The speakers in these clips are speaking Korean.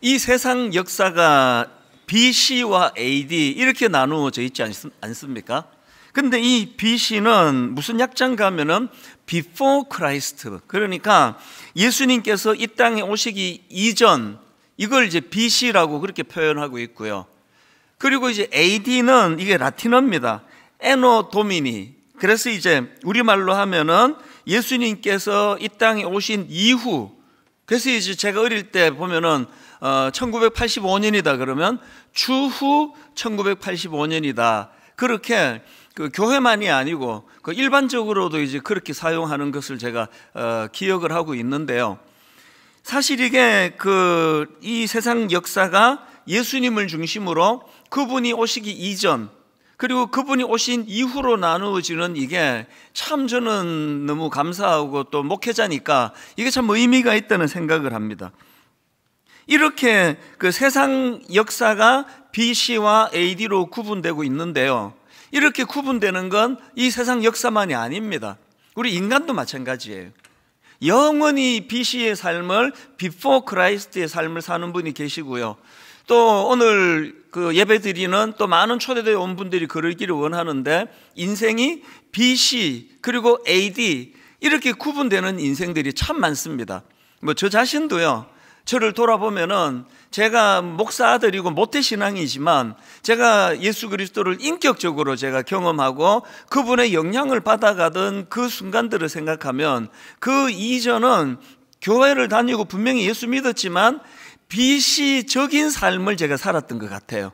이 세상 역사가 BC와 AD 이렇게 나누어져 있지 않습니까? 근데 이 BC는 무슨 약자인가 하면은 Before Christ, 그러니까 예수님께서 이 땅에 오시기 이전, 이걸 이제 BC라고 그렇게 표현하고 있고요. 그리고 이제 AD는 이게 라틴어입니다. Anno Domini. 그래서 이제 우리말로 하면은 예수님께서 이 땅에 오신 이후, 그래서 이제 제가 어릴 때 보면은 1985년이다 그러면 추후 1985년이다. 그렇게 그 교회만이 아니고 그 일반적으로도 이제 그렇게 사용하는 것을 제가 기억을 하고 있는데요. 사실 이게 이 세상 역사가 예수님을 중심으로 그분이 오시기 이전 그리고 그분이 오신 이후로 나누어지는 이게 참 저는 너무 감사하고 또 목회자니까 이게 참 의미가 있다는 생각을 합니다. 이렇게 그 세상 역사가 BC와 AD로 구분되고 있는데요. 이렇게 구분되는 건 이 세상 역사만이 아닙니다. 우리 인간도 마찬가지예요. 영원히 BC의 삶을, Before Christ의 삶을 사는 분이 계시고요. 또 오늘 그 예배 드리는 또 많은 초대교회 온 분들이 그러기를 원하는데 인생이 BC 그리고 AD 이렇게 구분되는 인생들이 참 많습니다. 뭐 저 자신도요. 저를 돌아보면은 제가 목사 아들이고 모태신앙이지만 제가 예수 그리스도를 인격적으로 제가 경험하고 그분의 영향을 받아가던 그 순간들을 생각하면 그 이전은 교회를 다니고 분명히 예수 믿었지만 BC적인 삶을 제가 살았던 것 같아요.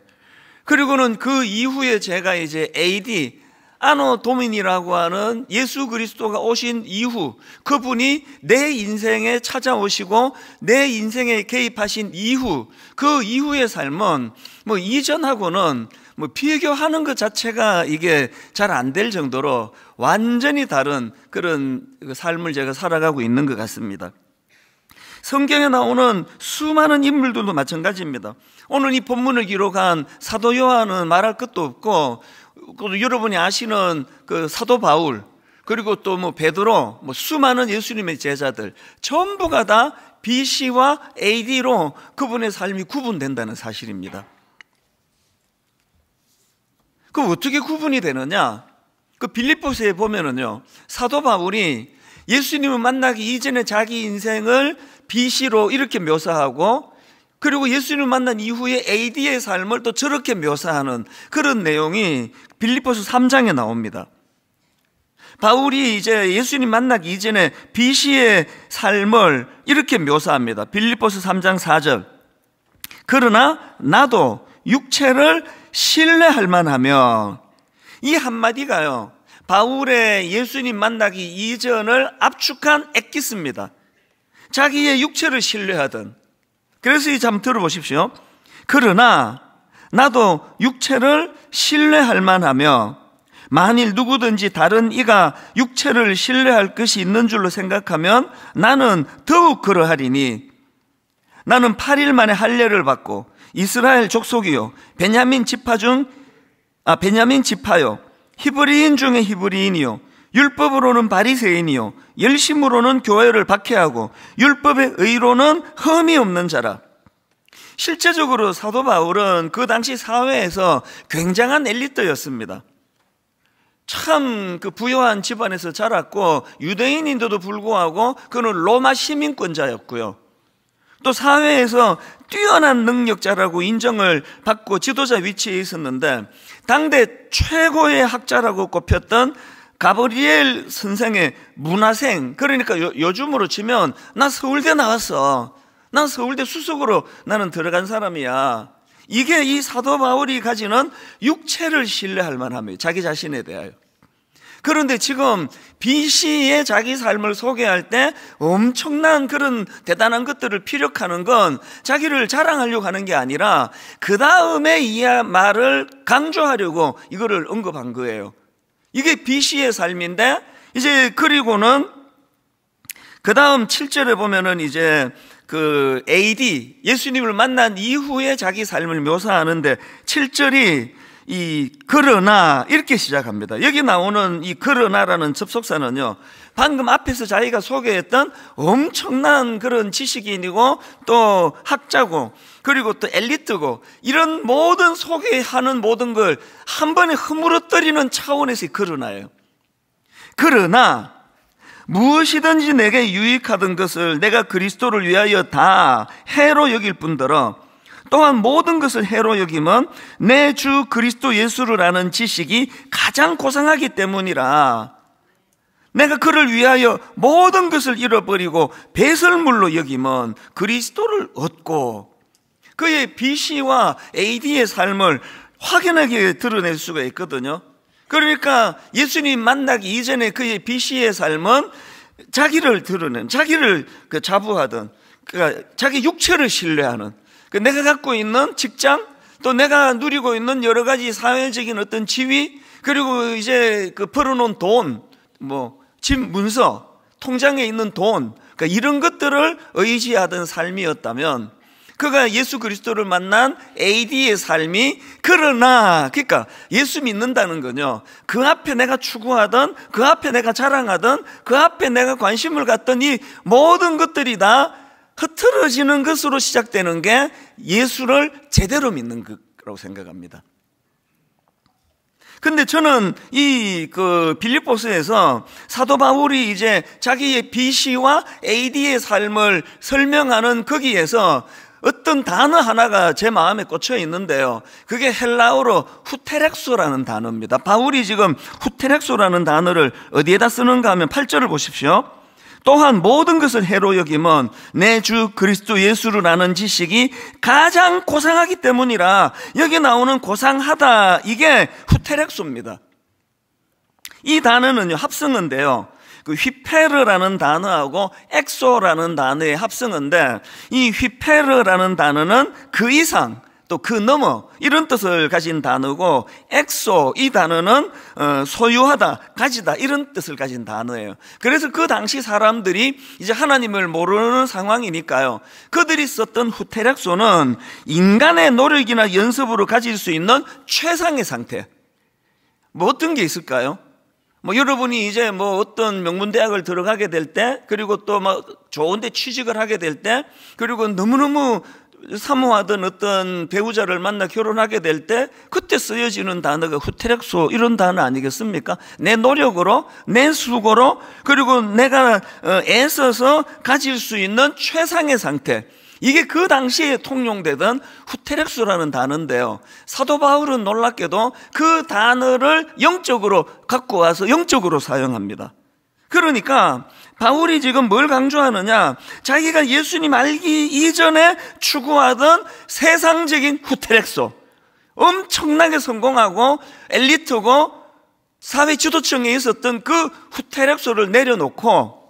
그리고는 그 이후에 제가 이제 AD, 아노 도민이라고 하는 예수 그리스도가 오신 이후 그분이 내 인생에 찾아오시고 내 인생에 개입하신 이후 그 이후의 삶은 뭐 이전하고는 뭐 비교하는 것 자체가 이게 잘 안 될 정도로 완전히 다른 그런 삶을 제가 살아가고 있는 것 같습니다. 성경에 나오는 수많은 인물들도 마찬가지입니다. 오늘 이 본문을 기록한 사도 요한은 말할 것도 없고 여러분이 아시는 그 사도 바울 그리고 또 뭐 베드로 수많은 예수님의 제자들 전부가 다 BC와 AD로 그분의 삶이 구분된다는 사실입니다. 그럼 어떻게 구분이 되느냐? 그 빌립보서에 보면은요, 사도 바울이 예수님을 만나기 이전에 자기 인생을 BC로 이렇게 묘사하고 그리고 예수님을 만난 이후에 AD의 삶을 또 저렇게 묘사하는 그런 내용이 빌립보서 3장에 나옵니다. 바울이 이제 예수님 만나기 이전에 BC의 삶을 이렇게 묘사합니다. 빌립보서 3장 4절. 그러나 나도 육체를 신뢰할 만하며, 이 한마디가요 바울의 예수님 만나기 이전을 압축한 엑기스입니다. 자기의 육체를 신뢰하던. 그래서 이 참 들어보십시오. 그러나 나도 육체를 신뢰할 만하며 만일 누구든지 다른 이가 육체를 신뢰할 것이 있는 줄로 생각하면 나는 더욱 그러하리니 나는 8일 만에 할례를 받고 이스라엘 족속이요 베냐민 지파요 히브리인 중에 히브리인이요 율법으로는 바리새인이요 열심으로는 교회를 박해하고 율법의 의로는 흠이 없는 자라. 실제적으로 사도 바울은 그 당시 사회에서 굉장한 엘리트였습니다. 참 그 부유한 집안에서 자랐고 유대인인데도 불구하고 그는 로마 시민권자였고요. 또 사회에서 뛰어난 능력자라고 인정을 받고 지도자 위치에 있었는데 당대 최고의 학자라고 꼽혔던 가브리엘 선생의 문화생, 그러니까 요즘으로 치면 나 서울대 나왔어, 난 서울대 수석으로 나는 들어간 사람이야. 이게 이 사도 바울이 가지는 육체를 신뢰할 만함이에요, 자기 자신에 대하여. 그런데 지금 BC의 자기 삶을 소개할 때 엄청난 그런 대단한 것들을 피력하는 건 자기를 자랑하려고 하는 게 아니라 그 다음에 이 말을 강조하려고 이거를 언급한 거예요. 이게 BC의 삶인데 이제 그리고는 그 다음 7절에 보면은 이제 그 AD 예수님을 만난 이후에 자기 삶을 묘사하는데 7절이 그러나 이렇게 시작합니다. 여기 나오는 이 그러나라는 접속사는요, 방금 앞에서 자기가 소개했던 엄청난 그런 지식인이고 또 학자고 그리고 또 엘리트고 이런 모든 소개하는 모든 걸 한 번에 허물어뜨리는 차원에서의 그러나예요. 그러나 무엇이든지 내게 유익하던 것을 내가 그리스도를 위하여 다 해로 여길 뿐더러 또한 모든 것을 해로 여김은 내 주 그리스도 예수를 아는 지식이 가장 고상하기 때문이라. 내가 그를 위하여 모든 것을 잃어버리고 배설물로 여김은 그리스도를 얻고, 그의 BC와 AD의 삶을 확연하게 드러낼 수가 있거든요. 그러니까 예수님 만나기 이전에 그의 BC의 삶은 자기를 드러낸, 자기를 자부하던, 그러니까 자기 육체를 신뢰하는, 내가 갖고 있는 직장, 또 내가 누리고 있는 여러 가지 사회적인 어떤 지위, 그리고 이제 벌어놓은 돈, 집 문서, 통장에 있는 돈, 그러니까 이런 것들을 의지하던 삶이었다면, 그가 예수 그리스도를 만난 AD의 삶이, 그러나, 그러니까 예수 믿는다는 건요, 그 앞에 내가 추구하던, 그 앞에 내가 자랑하던, 그 앞에 내가 관심을 갖던 이 모든 것들이 다 흐트러지는 것으로 시작되는 게 예수를 제대로 믿는 거라고 생각합니다. 근데 저는 이 빌립보서에서 사도 바울이 이제 자기의 BC와 AD의 삶을 설명하는 거기에서 어떤 단어 하나가 제 마음에 꽂혀 있는데요, 그게 헬라어로 후테렉소라는 단어입니다. 바울이 지금 후테렉소라는 단어를 어디에다 쓰는가 하면 8절을 보십시오. 또한 모든 것을 해로 여김은 내 주 그리스도 예수를 아는 지식이 가장 고상하기 때문이라. 여기 나오는 고상하다, 이게 후테렉소입니다. 이 단어는요, 합성어인데요, 휘페르라는 단어하고 엑소라는 단어의 합성어인데, 이 휘페르라는 단어는 그 이상, 또 그 너머, 이런 뜻을 가진 단어고, 엑소, 이 단어는 소유하다, 가지다, 이런 뜻을 가진 단어예요. 그래서 그 당시 사람들이 이제 하나님을 모르는 상황이니까요, 그들이 썼던 후테렉소는 인간의 노력이나 연습으로 가질 수 있는 최상의 상태. 어떤 게 있을까요? 여러분이 이제 어떤 명문대학을 들어가게 될 때, 그리고 또 좋은 데 취직을 하게 될 때, 그리고 너무너무 사모하던 어떤 배우자를 만나 결혼하게 될 때, 그때 쓰여지는 단어가 후테렉소, 이런 단어 아니겠습니까? 내 노력으로, 내 수고로, 그리고 내가 애써서 가질 수 있는 최상의 상태, 이게 그 당시에 통용되던 후테렉소라는 단어인데요, 사도 바울은 놀랍게도 그 단어를 영적으로 갖고 와서 영적으로 사용합니다. 그러니까 바울이 지금 뭘 강조하느냐, 자기가 예수님 알기 이전에 추구하던 세상적인 후테렉소, 엄청나게 성공하고 엘리트고 사회 지도층에 있었던 그 후테렉소를 내려놓고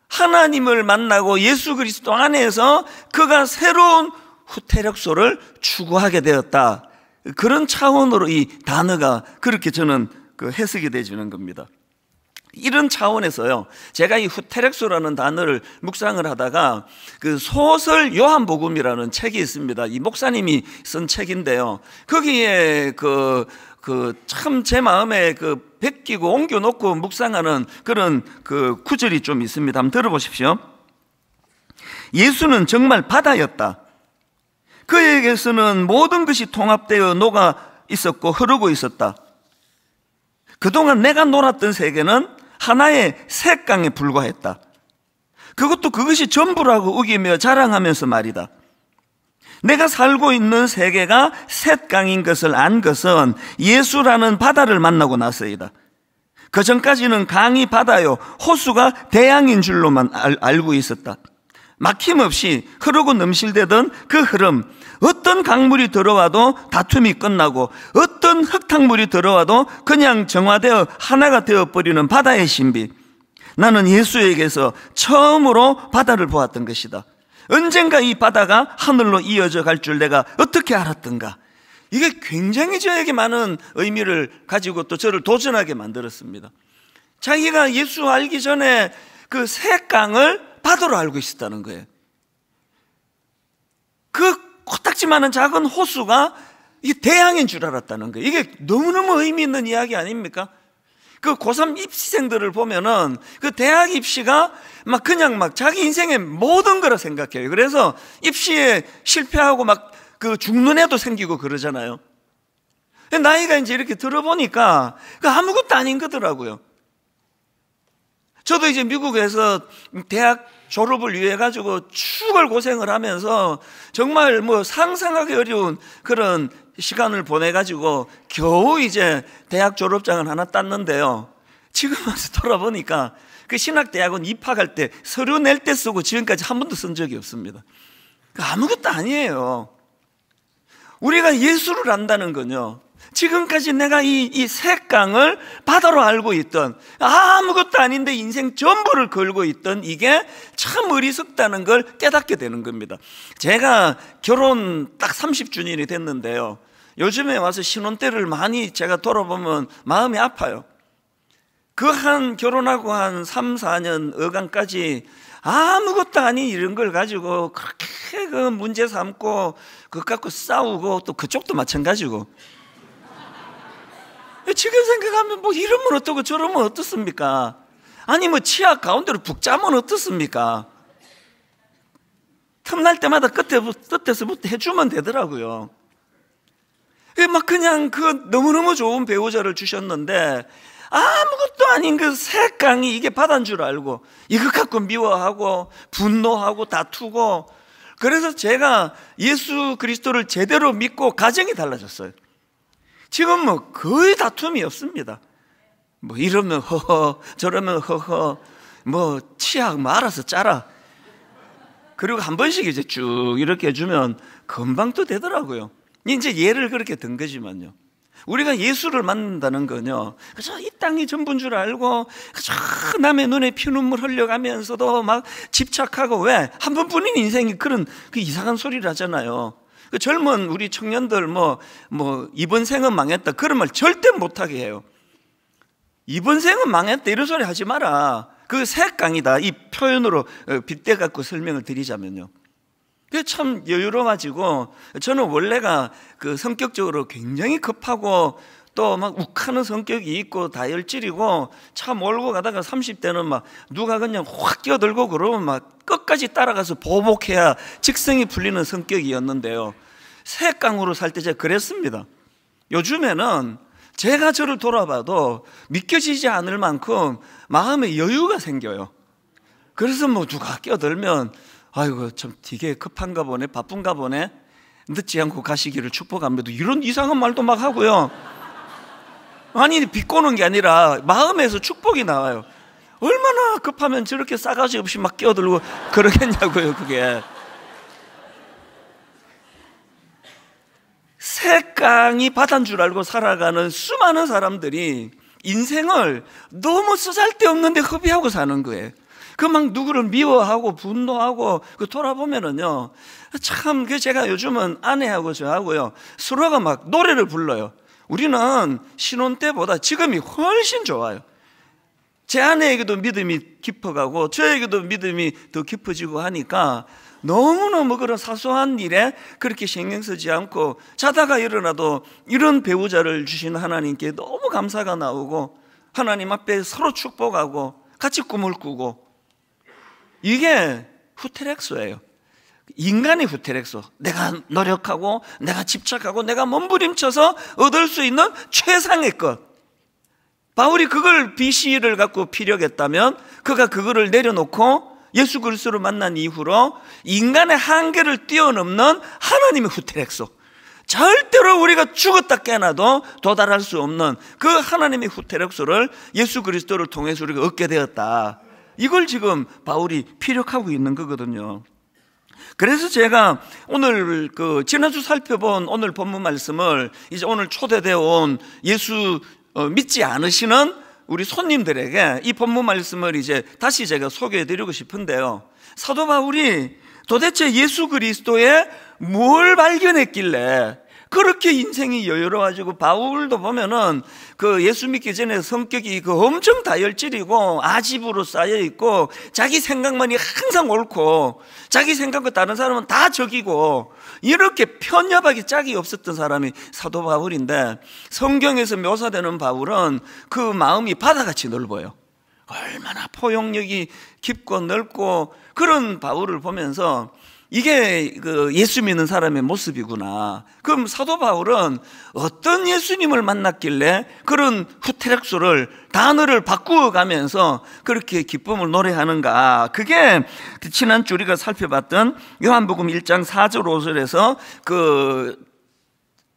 하나님을 만나고 예수 그리스도 안에서 그가 새로운 후테렉소를 추구하게 되었다. 그런 차원으로 이 단어가 그렇게 저는 해석이 되어지는 겁니다. 이런 차원에서요, 제가 이 후테렉소라는 단어를 묵상을 하다가 소설 요한복음이라는 책이 있습니다. 이 목사님이 쓴 책인데요, 거기에 참 제 마음에 베끼고 옮겨놓고 묵상하는 그런 구절이 좀 있습니다. 한번 들어보십시오. 예수는 정말 바다였다. 그에게서는 모든 것이 통합되어 녹아 있었고 흐르고 있었다. 그동안 내가 놀았던 세계는 하나의 샛강에 불과했다. 그것도 그것이 전부라고 우기며 자랑하면서 말이다. 내가 살고 있는 세계가 샛강인 것을 안 것은 예수라는 바다를 만나고 나서이다. 그 전까지는 강이 바다요, 호수가 대양인 줄로만 알고 있었다. 막힘없이 흐르고 넘실대던 그 흐름, 어떤 강물이 들어와도 다툼이 끝나고 어떤 흙탕물이 들어와도 그냥 정화되어 하나가 되어버리는 바다의 신비, 나는 예수에게서 처음으로 바다를 보았던 것이다. 언젠가 이 바다가 하늘로 이어져 갈 줄 내가 어떻게 알았던가. 이게 굉장히 저에게 많은 의미를 가지고 또 저를 도전하게 만들었습니다. 자기가 예수 알기 전에 그 샛강을 바다로 알고 있었다는 거예요. 그 코딱지만한 작은 호수가 이게 대학인 줄 알았다는 거예요. 이게 너무너무 의미 있는 이야기 아닙니까? 그 고3 입시생들을 보면은 그 대학 입시가 막 그냥 막 자기 인생의 모든 거라 생각해요. 그래서 입시에 실패하고 막 그 죽는 애도 생기고 그러잖아요. 나이가 이제 이렇게 들어보니까 그 아무것도 아닌 거더라고요. 저도 이제 미국에서 대학 졸업을 위해 가지고 죽을 고생을 하면서 정말 뭐 상상하기 어려운 그런 시간을 보내 가지고 겨우 이제 대학 졸업장을 하나 땄는데요. 지금 와서 돌아보니까 그 신학대학원 입학할 때 서류 낼 때 쓰고 지금까지 한 번도 쓴 적이 없습니다. 아무것도 아니에요. 우리가 예수를 안다는 건요, 지금까지 내가 이 색강을 바다로 알고 있던, 아무것도 아닌데 인생 전부를 걸고 있던 이게 참 어리석다는 걸 깨닫게 되는 겁니다. 제가 결혼 딱 30주년이 됐는데요, 요즘에 와서 신혼 때를 많이 제가 돌아보면 마음이 아파요. 그 결혼하고 한 3, 4년 어간까지 아무것도 아닌 이런 걸 가지고 그렇게 그 문제 삼고 그것 갖고 싸우고 또 그쪽도 마찬가지고, 지금 생각하면 뭐 이러면 어떻고 저러면 어떻습니까? 아니 뭐 치아 가운데로 북 짜면 어떻습니까? 틈날 때마다 끝에서부터 해주면 되더라고요. 막 그냥 그 너무너무 좋은 배우자를 주셨는데 아무것도 아닌 그 색강이 이게 바다인 줄 알고 이것 갖고 미워하고 분노하고 다투고, 그래서 제가 예수 그리스도를 제대로 믿고 가정이 달라졌어요. 지금 뭐 거의 다툼이 없습니다. 뭐 이러면 허허 저러면 허허, 뭐 치약 뭐 알아서 짜라. 그리고 한 번씩 이제 쭉 이렇게 해주면 금방 또 되더라고요. 이제 예를 그렇게 든 거지만요, 우리가 예수를 만난다는 건요, 그저 이 땅이 전부인 줄 알고 그저 남의 눈에 피눈물 흘려가면서도 막 집착하고, 왜? 한 번뿐인 인생이 그런 그 이상한 소리를 하잖아요. 그 젊은 우리 청년들 뭐 이번 생은 망했다 그런 말 절대 못하게 해요. 이번 생은 망했다 이런 소리 하지 마라. 그 색강이다, 이 표현으로 빗대 갖고 설명을 드리자면요, 그게 참 여유로워가지고, 저는 원래가 그 성격적으로 굉장히 급하고 또 막 욱하는 성격이 있고 다혈질이고, 차 몰고 가다가 30대는 막 누가 그냥 확 끼어들고 그러면 막 끝까지 따라가서 보복해야 직성이 풀리는 성격이었는데요, 색강으로 살 때 제가 그랬습니다. 요즘에는 제가 저를 돌아봐도 믿겨지지 않을 만큼 마음에 여유가 생겨요. 그래서 뭐 누가 끼어들면 아이고 참 되게 급한가 보네, 바쁜가 보네, 늦지 않고 가시기를 축복합니다, 이런 이상한 말도 막 하고요. 아니 비꼬는 게 아니라 마음에서 축복이 나와요. 얼마나 급하면 저렇게 싸가지 없이 막 끼어들고 그러겠냐고요. 그게 색강이 바다인 줄 알고 살아가는 수많은 사람들이 인생을 너무 쓰잘데없는데 허비하고 사는 거예요. 그 막 누구를 미워하고 분노하고 그 돌아보면은요, 참 그 제가 요즘은 아내하고 저하고요 서로가 막 노래를 불러요. 우리는 신혼 때보다 지금이 훨씬 좋아요. 제 아내에게도 믿음이 깊어가고 저에게도 믿음이 더 깊어지고 하니까 너무너무 그런 사소한 일에 그렇게 신경 쓰지 않고, 자다가 일어나도 이런 배우자를 주신 하나님께 너무 감사가 나오고 하나님 앞에 서로 축복하고 같이 꿈을 꾸고, 이게 후테렉소예요. 인간의 후테렉소. 내가 노력하고 내가 집착하고 내가 몸부림쳐서 얻을 수 있는 최상의 것. 바울이 그걸 BC를 갖고 피력했다면 그가 그거를 내려놓고 예수 그리스도를 만난 이후로 인간의 한계를 뛰어넘는 하나님의 후테렉소, 절대로 우리가 죽었다 깨어나도 도달할 수 없는 그 하나님의 후테렉소를 예수 그리스도를 통해서 우리가 얻게 되었다. 이걸 지금 바울이 피력하고 있는 거거든요. 그래서 제가 오늘 지난주 살펴본 오늘 본문 말씀을 이제 오늘 초대되어 온 예수 믿지 않으시는 우리 손님들에게 이 본문 말씀을 이제 다시 제가 소개해 드리고 싶은데요, 사도 바울이 도대체 예수 그리스도에 뭘 발견했길래 그렇게 인생이 여유로워지고, 바울도 보면은 그 예수 믿기 전에 성격이 그 엄청 다혈질이고 아집으로 쌓여 있고, 자기 생각만이 항상 옳고 자기 생각과 다른 사람은 다 적이고, 이렇게 편협하게 짝이 없었던 사람이 사도 바울인데, 성경에서 묘사되는 바울은 그 마음이 바다같이 넓어요. 얼마나 포용력이 깊고 넓고, 그런 바울을 보면서 이게 그 예수 믿는 사람의 모습이구나. 그럼 사도 바울은 어떤 예수님을 만났길래 그런 후테렉소를, 단어를 바꾸어 가면서 그렇게 기쁨을 노래하는가? 그게 지난주 우리가 살펴봤던 요한복음 1장 4절 5절에서 그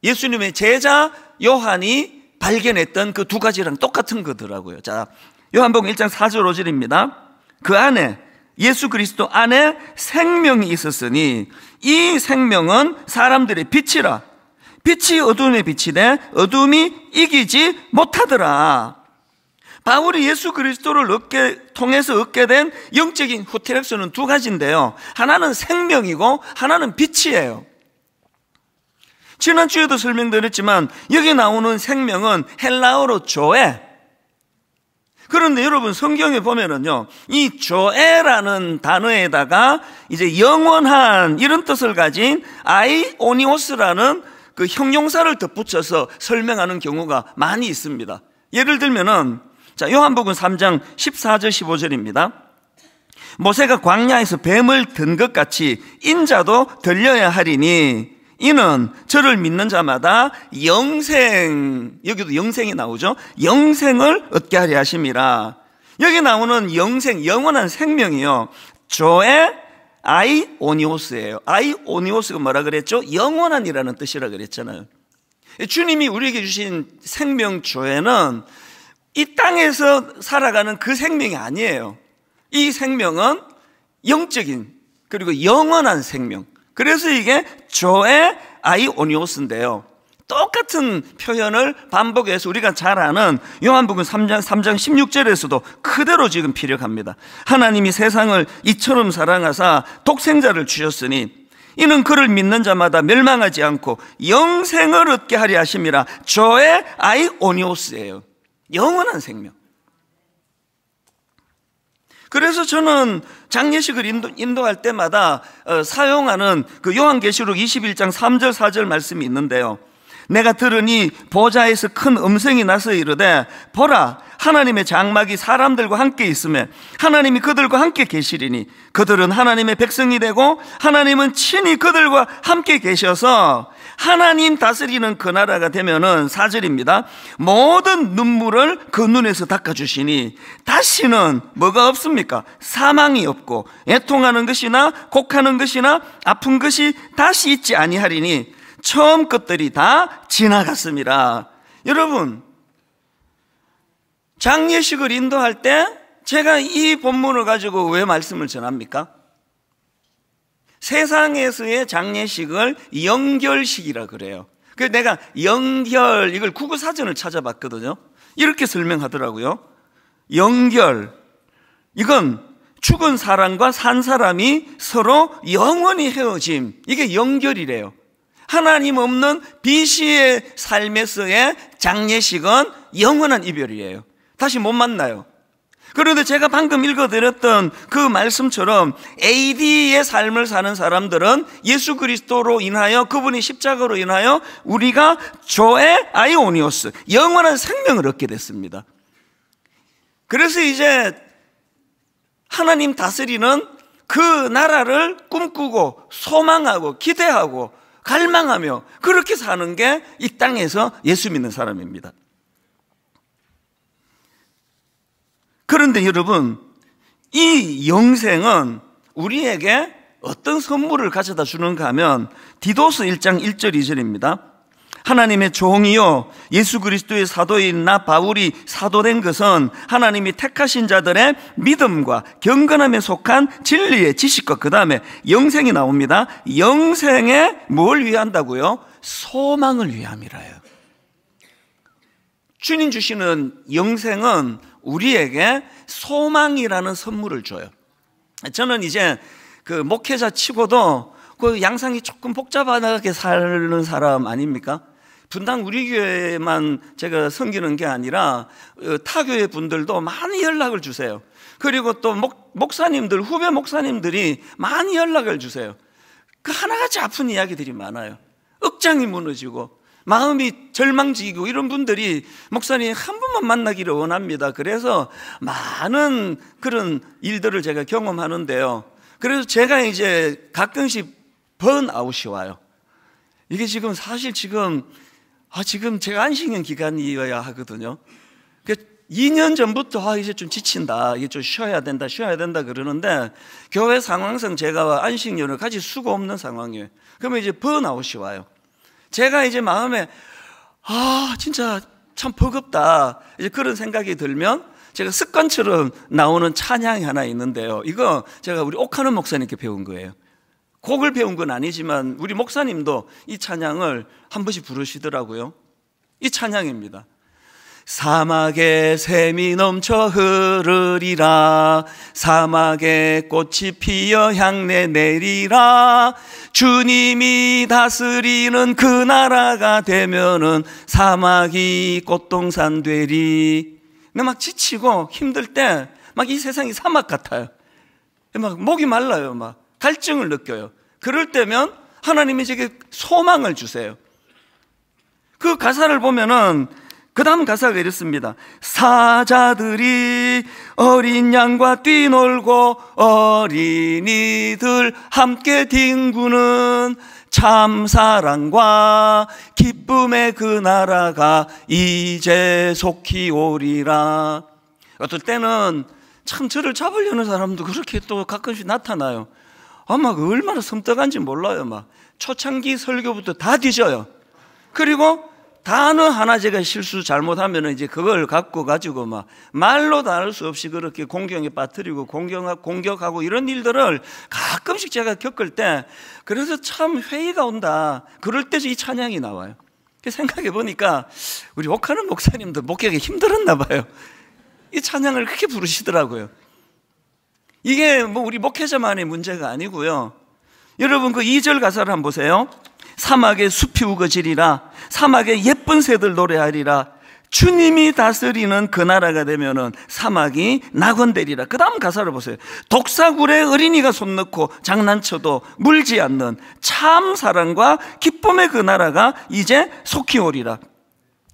예수님의 제자 요한이 발견했던 그 두 가지랑 똑같은 거더라고요. 자, 요한복음 1장 4절 5절입니다. 그 안에, 예수 그리스도 안에 생명이 있었으니 이 생명은 사람들의 빛이라. 빛이 어둠에 비치되 어둠이 이기지 못하더라. 바울이 예수 그리스도를 통해서 얻게 된 영적인 후테렉스는 두 가지인데요, 하나는 생명이고 하나는 빛이에요. 지난주에도 설명드렸지만 여기 나오는 생명은 헬라어로 조에. 그런데 여러분, 성경에 보면은요, 이 조에라는 단어에다가 이제 영원한, 이런 뜻을 가진 아이오니오스라는 그 형용사를 덧붙여서 설명하는 경우가 많이 있습니다. 예를 들면은, 자, 요한복음 3장 14절 15절입니다. 모세가 광야에서 뱀을 든 것 같이 인자도 들려야 하리니 이는 저를 믿는 자마다 영생, 여기도 영생이 나오죠. 영생을 얻게 하려 하심이라. 여기 나오는 영생, 영원한 생명이요, 조에 아이오니오스예요. 아이오니오스가 뭐라 그랬죠? 영원한이라는 뜻이라 그랬잖아요. 주님이 우리에게 주신 생명 조에는 이 땅에서 살아가는 그 생명이 아니에요. 이 생명은 영적인, 그리고 영원한 생명. 그래서 이게 조에 아이오니오스인데요, 똑같은 표현을 반복해서 우리가 잘 아는 요한복음 3장 16절에서도 그대로 지금 피력합니다. 하나님이 세상을 이처럼 사랑하사 독생자를 주셨으니 이는 그를 믿는 자마다 멸망하지 않고 영생을 얻게 하려 하심이라. 조에 아이오니오스예요. 영원한 생명. 그래서 저는 장례식을 인도할 때마다 사용하는 그 요한계시록 21장 3절 4절 말씀이 있는데요, 내가 들으니 보좌에서 큰 음성이 나서 이르되 보라, 하나님의 장막이 사람들과 함께 있으며 하나님이 그들과 함께 계시리니 그들은 하나님의 백성이 되고 하나님은 친히 그들과 함께 계셔서 하나님 다스리는 그 나라가 되면은, 4절입니다, 모든 눈물을 그 눈에서 닦아주시니 다시는 뭐가 없습니까? 사망이 없고 애통하는 것이나 곡하는 것이나 아픈 것이 다시 있지 아니하리니 처음 것들이 다 지나갔습니다. 여러분, 장례식을 인도할 때 제가 이 본문을 가지고 왜 말씀을 전합니까? 세상에서의 장례식을 연결식이라 그래요. 그래서 내가 연결, 이걸 국어사전을 찾아봤거든요. 이렇게 설명하더라고요. 연결, 이건 죽은 사람과 산 사람이 서로 영원히 헤어짐, 이게 연결이래요. 하나님 없는 비시의 삶에서의 장례식은 영원한 이별이에요. 다시 못 만나요. 그런데 제가 방금 읽어드렸던 그 말씀처럼 AD의 삶을 사는 사람들은 예수 그리스도로 인하여, 그분이 십자가로 인하여 우리가 조에 아이오니오스, 영원한 생명을 얻게 됐습니다. 그래서 이제 하나님 다스리는 그 나라를 꿈꾸고 소망하고 기대하고 갈망하며 그렇게 사는 게 이 땅에서 예수 믿는 사람입니다. 그런데 여러분, 이 영생은 우리에게 어떤 선물을 가져다 주는가 하면 디도서 1장 1절 2절입니다. 하나님의 종이요 예수 그리스도의 사도인 나 바울이 사도된 것은 하나님이 택하신 자들의 믿음과 경건함에 속한 진리의 지식과, 그 다음에 영생이 나옵니다. 영생에 뭘 위한다고요? 소망을 위함이라요. 주님 주시는 영생은 우리에게 소망이라는 선물을 줘요. 저는 이제 그 목회자 치고도 그 양상이 조금 복잡하게 사는 사람 아닙니까? 분당 우리 교회만 제가 섬기는 게 아니라 타 교회 분들도 많이 연락을 주세요. 그리고 또 목사님들, 후배 목사님들이 많이 연락을 주세요. 그 하나같이 아픈 이야기들이 많아요. 억장이 무너지고 마음이 절망지고 이런 분들이 목사님 한 번만 만나기를 원합니다. 그래서 많은 그런 일들을 제가 경험하는데요. 그래서 제가 이제 가끔씩 번아웃이 와요. 이게 지금 사실 지금 제가 안식년 기간이어야 하거든요. 2년 전부터 이제 좀 지친다, 이게 좀 쉬어야 된다 그러는데 교회 상황상 제가 안식년을 가질 수가 없는 상황이에요. 그러면 이제 번아웃이 와요. 제가 이제 마음에 진짜 참 버겁다, 이제 그런 생각이 들면 제가 습관처럼 나오는 찬양이 하나 있는데요. 이거 제가 우리 옥하는 목사님께 배운 거예요. 곡을 배운 건 아니지만 우리 목사님도 이 찬양을 한 번씩 부르시더라고요. 이 찬양입니다. 사막에 샘이 넘쳐 흐르리라, 사막에 꽃이 피어 향내 내리라, 주님이 다스리는 그 나라가 되면은 사막이 꽃동산 되리. 근데 막 지치고 힘들 때 막 이 세상이 사막 같아요. 막 목이 말라요. 막 갈증을 느껴요. 그럴 때면 하나님이 제게 소망을 주세요. 그 가사를 보면은 그 다음 가사가 이렇습니다. 사자들이 어린 양과 뛰놀고 어린이들 함께 뒹구는 참사랑과 기쁨의 그 나라가 이제 속히 오리라. 어떨 때는 참 저를 잡으려는 사람도 그렇게 또 가끔씩 나타나요. 막 얼마나 섬뜩한지 몰라요. 막 초창기 설교부터 다 뒤져요. 그리고 단어 하나 제가 실수 잘못하면 이제 그걸 가지고 막 말로 다 할 수 없이 그렇게 공경에 빠뜨리고 공격하고 이런 일들을 가끔씩 제가 겪을 때, 그래서 참 회의가 온다. 그럴 때 이 찬양이 나와요. 생각해 보니까 우리 옥하는 목사님도 목격이 힘들었나 봐요. 이 찬양을 그렇게 부르시더라고요. 이게 뭐 우리 목회자만의 문제가 아니고요. 여러분 그 2절 가사를 한번 보세요. 사막에 숲이 우거지리라, 사막에 예쁜 새들 노래하리라, 주님이 다스리는 그 나라가 되면은 사막이 낙원되리라. 그 다음 가사를 보세요. 독사굴에 어린이가 손 넣고 장난쳐도 물지 않는 참 사랑과 기쁨의 그 나라가 이제 속히 오리라.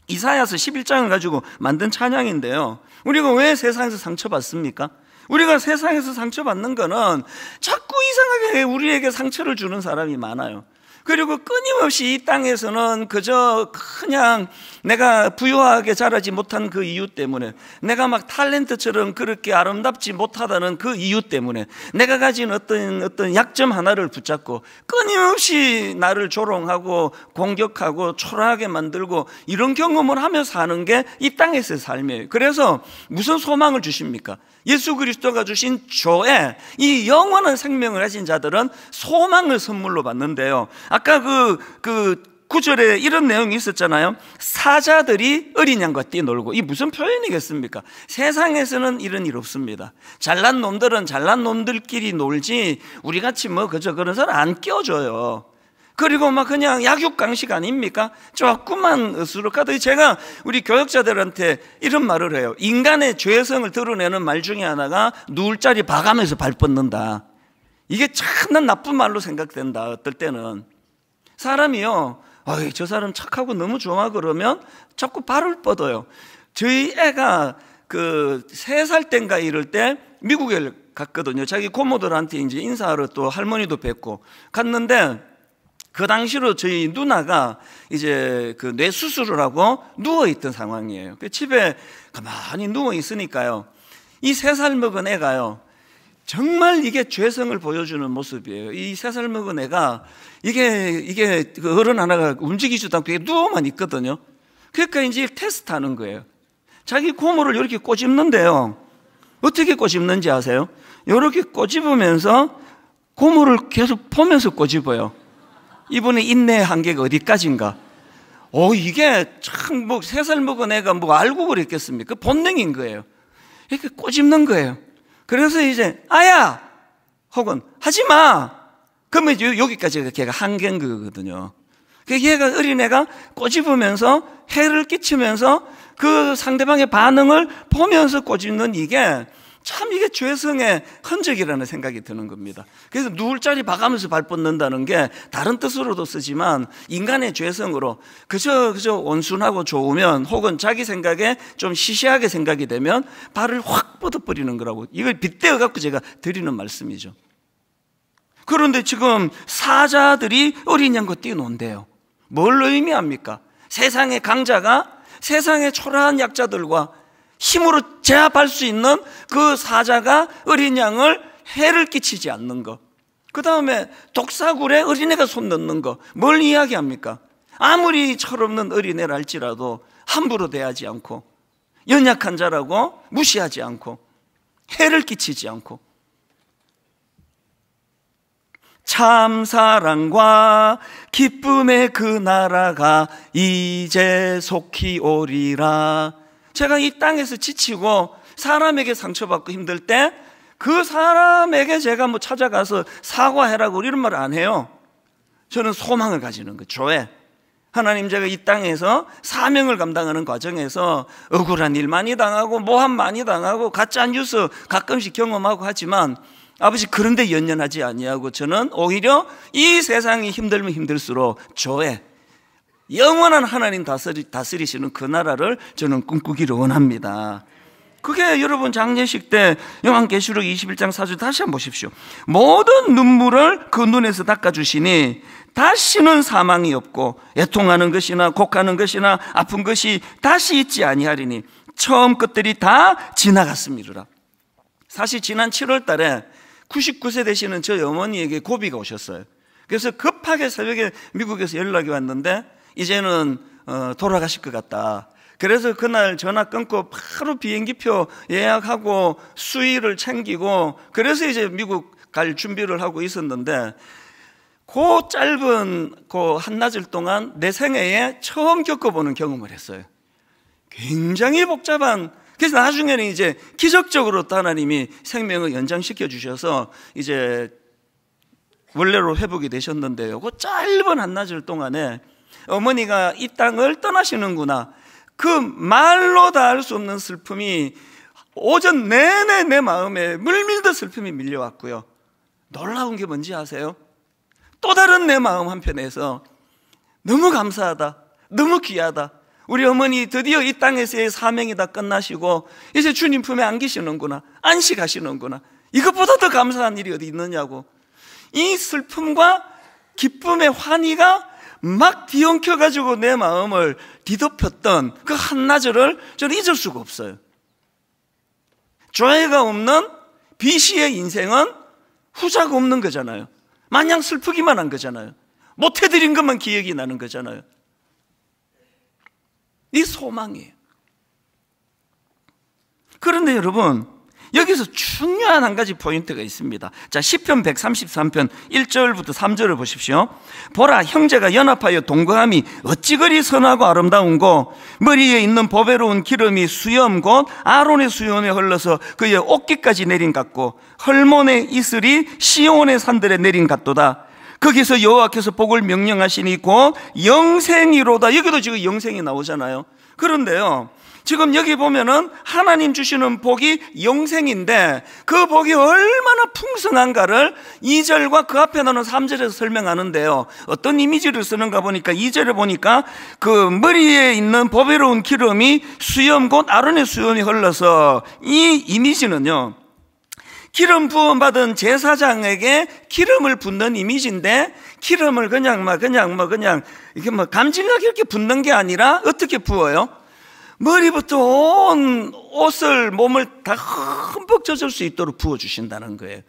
이사야서 11장을 가지고 만든 찬양인데요. 우리가 왜 세상에서 상처받습니까? 우리가 세상에서 상처받는 거는 자꾸 이상하게 우리에게 상처를 주는 사람이 많아요. 그리고 끊임없이 이 땅에서는 그저 그냥 내가 부유하게 자라지 못한 그 이유 때문에, 내가 막 탤런트처럼 그렇게 아름답지 못하다는 그 이유 때문에, 내가 가진 어떤 약점 하나를 붙잡고 끊임없이 나를 조롱하고 공격하고 초라하게 만들고 이런 경험을 하며 사는 게 이 땅에서의 삶이에요. 그래서 무슨 소망을 주십니까? 예수 그리스도가 주신 조에 이 영원한 생명을 가진 자들은 소망을 선물로 받는데요. 아까 그 9절에 이런 내용이 있었잖아요. 사자들이 어린 양과 뛰놀고. 이 무슨 표현이겠습니까? 세상에서는 이런 일 없습니다. 잘난 놈들은 잘난 놈들끼리 놀지 우리같이 뭐 그저 그런 사람 안 껴줘요. 그리고 막 그냥 약육강식 아닙니까? 조금만 으스룩하더니 제가 우리 교역자들한테 이런 말을 해요. 인간의 죄성을 드러내는 말 중에 하나가 누울 자리 봐가면서 발 뻗는다. 이게 참 나쁜 말로 생각된다. 어떨 때는 사람이요, 저 사람 착하고 너무 좋아 그러면 자꾸 발을 뻗어요. 저희 애가 그 3살 땐가 이럴 때 미국에 갔거든요. 자기 고모들한테 이제 인사하러 또 할머니도 뵙고 갔는데, 그 당시로 저희 누나가 이제 그 뇌 수술을 하고 누워있던 상황이에요. 집에 가만히 누워있으니까요, 이 3살 먹은 애가요, 정말 이게 죄성을 보여주는 모습이에요. 이 3살 먹은 애가 이게 그 어른 하나가 움직이지도 않고 누워만 있거든요. 그러니까 이제 테스트 하는 거예요. 자기 고모를 이렇게 꼬집는데요, 어떻게 꼬집는지 아세요? 이렇게 꼬집으면서 고모를 계속 보면서 꼬집어요. 이분의 인내의 한계가 어디까지인가? 이게 참 뭐 3살 먹은 애가 뭐 알고 그랬겠습니까? 본능인 거예요. 이렇게 꼬집는 거예요. 그래서 이제 아야! 혹은 하지마! 그러면 여기까지가 걔가 한계인 거거든요. 얘가 어린애가 꼬집으면서 해를 끼치면서 그 상대방의 반응을 보면서 꼬집는 이게 참 이게 죄성의 흔적이라는 생각이 드는 겁니다. 그래서 누울 자리 봐가면서 발 뻗는다는 게 다른 뜻으로도 쓰지만 인간의 죄성으로 그저 온순하고 좋으면 혹은 자기 생각에 좀 시시하게 생각이 되면 발을 확 뻗어버리는 거라고 이걸 빗대어 갖고 제가 드리는 말씀이죠. 그런데 지금 사자들이 어린 양과 뛰어논대요. 뭘 의미합니까? 세상의 강자가 세상의 초라한 약자들과 힘으로 제압할 수 있는 그 사자가 어린 양을 해를 끼치지 않는 것. 그 다음에 독사굴에 어린애가 손 넣는 것. 뭘 이야기합니까? 아무리 철없는 어린애라 할지라도 함부로 대하지 않고 연약한 자라고 무시하지 않고 해를 끼치지 않고 참 사랑과 기쁨의 그 나라가 이제 속히 오리라. 제가 이 땅에서 지치고 사람에게 상처받고 힘들 때 그 사람에게 제가 뭐 찾아가서 사과해라고 이런 말 안 해요. 저는 소망을 가지는 거예요. 조회. 하나님, 제가 이 땅에서 사명을 감당하는 과정에서 억울한 일 많이 당하고 모함 많이 당하고 가짜 뉴스 가끔씩 경험하고 하지만 아버지 그런데 연연하지 아니하고 저는 오히려 이 세상이 힘들면 힘들수록 조회, 영원한 하나님 다스리시는 그 나라를 저는 꿈꾸기를 원합니다. 그게 여러분 장례식 때 요한계시록 21장 4절 다시 한번 보십시오. 모든 눈물을 그 눈에서 닦아주시니 다시는 사망이 없고 애통하는 것이나 곡하는 것이나 아픈 것이 다시 있지 아니하리니 처음 것들이 다 지나갔음이로라. 사실 지난 7월 달에 99세 되시는 저희 어머니에게 고비가 오셨어요. 그래서 급하게 새벽에 미국에서 연락이 왔는데 이제는 돌아가실 것 같다. 그래서 그날 전화 끊고 바로 비행기표 예약하고 수의를 챙기고 그래서 이제 미국 갈 준비를 하고 있었는데 그 짧은 그 한나절 동안 내 생애에 처음 겪어보는 경험을 했어요. 굉장히 복잡한. 그래서 나중에는 이제 기적적으로 또 하나님이 생명을 연장시켜 주셔서 이제 원래로 회복이 되셨는데요. 그 짧은 한나절 동안에 어머니가 이 땅을 떠나시는구나. 그 말로 다 할 수 없는 슬픔이 오전 내내 내 마음에 물밀듯 슬픔이 밀려왔고요. 놀라운 게 뭔지 아세요? 또 다른 내 마음 한편에서 너무 감사하다, 너무 귀하다. 우리 어머니 드디어 이 땅에서의 사명이 다 끝나시고 이제 주님 품에 안기시는구나, 안식하시는구나. 이것보다 더 감사한 일이 어디 있느냐고. 이 슬픔과 기쁨의 환희가 막 뒤엉켜가지고 내 마음을 뒤덮였던 그 한나절을 저는 잊을 수가 없어요. 조회가 없는 비시의 인생은 후자가 없는 거잖아요. 마냥 슬프기만 한 거잖아요. 못해드린 것만 기억이 나는 거잖아요. 이 소망이에요. 그런데 여러분, 여기서 중요한 한 가지 포인트가 있습니다. 자, 시편 133편 1절부터 3절을 보십시오. 보라, 형제가 연합하여 동거함이 어찌 그리 선하고 아름다운고, 머리에 있는 보배로운 기름이 수염 곧 아론의 수염에 흘러서 그의 옷깃까지 내린 같고, 헐몬의 이슬이 시온의 산들에 내린 같도다. 거기서 여호와께서 복을 명령하시니 곧 영생이로다. 여기도 지금 영생이 나오잖아요. 그런데요, 지금 여기 보면은 하나님 주시는 복이 영생인데 그 복이 얼마나 풍성한가를 2절과 그 앞에 나오는 3절에서 설명하는데요. 어떤 이미지를 쓰는가 보니까 2절에 보니까 그 머리에 있는 보배로운 기름이 수염 곧 아론의 수염이 흘러서, 이 이미지는요, 기름 부음 받은 제사장에게 기름을 붓는 이미지인데, 기름을 그냥 이렇게 감질나게 이렇게 붓는 게 아니라 어떻게 부어요? 머리부터 온 옷을, 몸을 다 흠뻑 젖을 수 있도록 부어주신다는 거예요.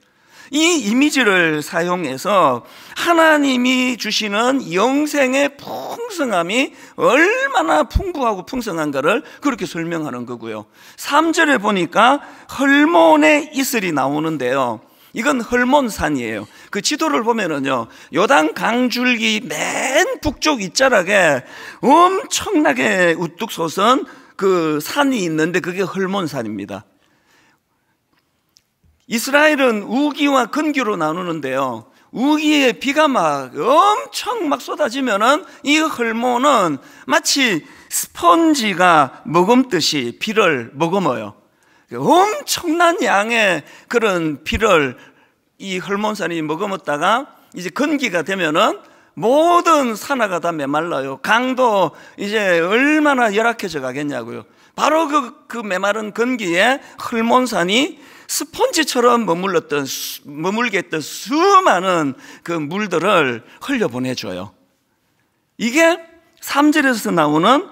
이 이미지를 사용해서 하나님이 주시는 영생의 풍성함이 얼마나 풍부하고 풍성한가를 그렇게 설명하는 거고요. 3절에 보니까 헐몬의 이슬이 나오는데요, 이건 헐몬산이에요. 그 지도를 보면은요, 요단 강줄기 맨 북쪽 윗자락에 엄청나게 우뚝 솟은 그 산이 있는데 그게 헐몬산입니다. 이스라엘은 우기와 근기로 나누는데요, 우기에 비가 막 엄청 막 쏟아지면은 이 헐몬은 마치 스펀지가 머금듯이 비를 머금어요. 엄청난 양의 그런 비를 이 헐몬산이 머금었다가 이제 건기가 되면은 모든 산하가 다 메말라요. 강도 이제 얼마나 열악해져 가겠냐고요. 바로 그 메마른 건기에 헐몬산이 스펀지처럼 머물게 했던 수많은 그 물들을 흘려보내줘요. 이게 3절에서 나오는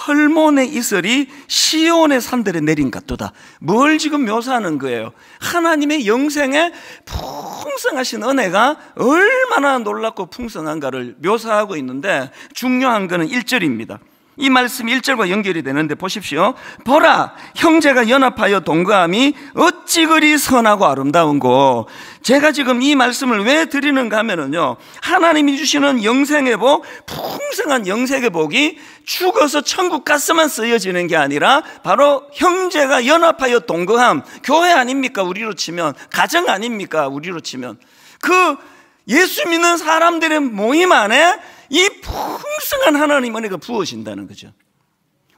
헐몬의 이슬이 시온의 산들에 내린 같도다. 뭘 지금 묘사하는 거예요? 하나님의 영생에 풍성하신 은혜가 얼마나 놀랍고 풍성한가를 묘사하고 있는데, 중요한 것은 1절입니다. 이 말씀이 1절과 연결이 되는데 보십시오. 보라, 형제가 연합하여 동거함이 어찌 그리 선하고 아름다운고. 제가 지금 이 말씀을 왜 드리는가 하면은요, 하나님이 주시는 영생의 복, 풍성한 영생의 복이 죽어서 천국 갔으면 쓰여지는 게 아니라 바로 형제가 연합하여 동거함, 교회 아닙니까? 우리로 치면 가정 아닙니까? 우리로 치면 그 예수 믿는 사람들의 모임 안에 이 풍성한 하나님 은혜가 부어진다는 거죠.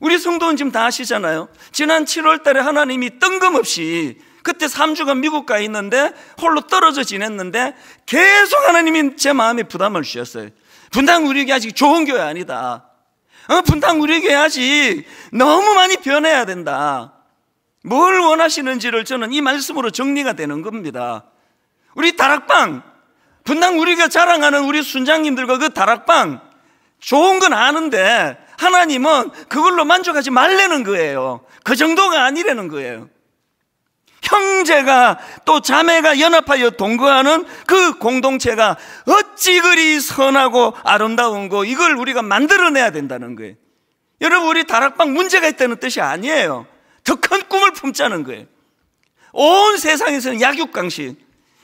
우리 성도는 지금 다 아시잖아요. 지난 7월 달에 하나님이 뜬금없이, 그때 3주간 미국 가 있는데 홀로 떨어져 지냈는데 계속 하나님이 제 마음에 부담을 주셨어요. 분당 우리 교회 아직 좋은 교회 아니다. 분당 우리 교회 아직 너무 많이 변해야 된다. 뭘 원하시는지를 저는 이 말씀으로 정리가 되는 겁니다. 우리 다락방, 분당 우리가 자랑하는 우리 순장님들과 그 다락방 좋은 건 아는데 하나님은 그걸로 만족하지 말라는 거예요. 그 정도가 아니라는 거예요. 형제가 또 자매가 연합하여 동거하는 그 공동체가 어찌 그리 선하고 아름다운고, 이걸 우리가 만들어내야 된다는 거예요. 여러분, 우리 다락방 문제가 있다는 뜻이 아니에요. 더 큰 꿈을 품자는 거예요. 온 세상에서는 약육강식,